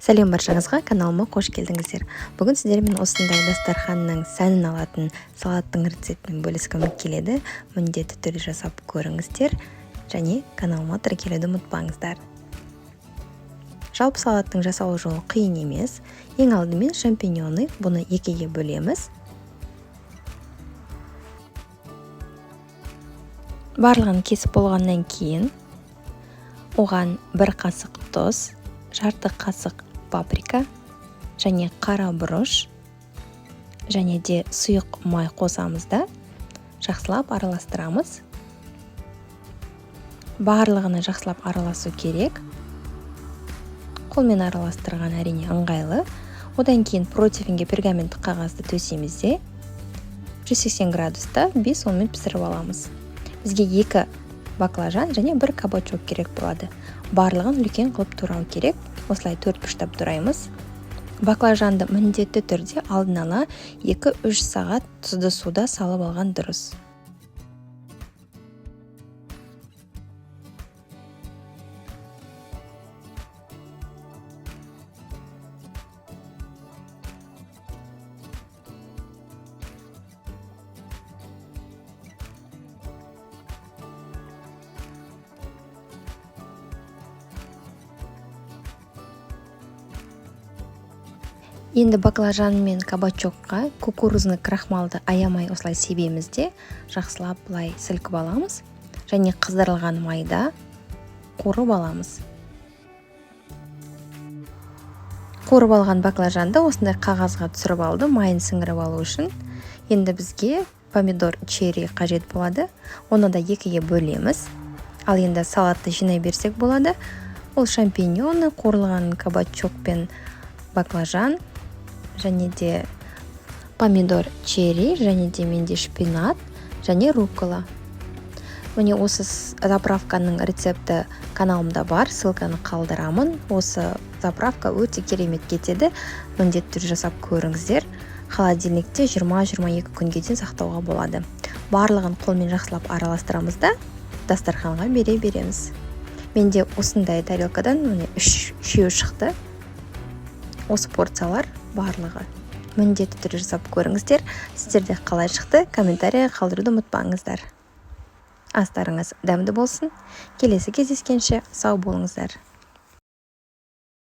Сәлем баршаңызға, каналыма қош келдіңіздер. Бүгін сіздермен осындай дастарханның сәнін алатын салаттың рецептін бөліскім келеді. Міндетті түрде жасап көріңіздер және каналыма тіркелуді ұмытпаңыздар. Жалпы салаттың жасалу жолы қиын емес. Ең алдымен шампиньоны бұны екіге бөлеміз. Барлығын кесіп болғаннан кейін оған 1 қасық тұз, жарты қасық паприка және қара бұрыш және де сұйық май қосамыз да жақсылап араластырамыз. Барлығына жақсылап араласу керек. Қолмен араластырған әрине ыңғайлы. Одан кейін противенге пергамент қағазды төсейміз де 180 градуста 5-10 минут пісіріп аламыз. Бізге 2 баклажан және 1 кабачок керек болады. Барлығын үлкен қылып турау керек. Осылай 4 пұштап тураймыз. Баклажанды міндетті түрде алдын ала 2-3 сағат тұзды суда салып алған дұрыс. Енді баклажан мен кабачокқа кукурузный крахмалды аямай осылай себеміз де жақсылап бұлай сілкіп аламыз және қыздырылған майда қуырып аламыз. Қуырып алған баклажанды осындай қағазға түсіріп алды, майын сіңіріп алу үшін. Енді бізге помидор черри қажет болады. Оны да екіге бөлеміз. Ал енді салатты жинай берсек болады. Ол шампиньоны, қуырылған кабачок пен баклажан және де помидор черри, және де менде шпинат және руккола. Міне осы заправканың рецепті каналымда бар, ссылканы қалдырамын. Осы заправка өте керемет кетеді. Міндетті түрде жасап көріңіздер. Холодильникте 20-22 күнге дейін сақтауға болады. Барлығын қолмен жақсылап араластырамыз да дастарханға бере береміз. Менде осындай тарелкадан 3 шықты. Осы порциялар барлығы. Міндетті түрде жасап көріңіздер. Сіздерде қалай шықты, комментария қалдыруды ұмытпаңыздар. Астарыңыз дәмді болсын. Келесі кездескенше сау болыңыздар.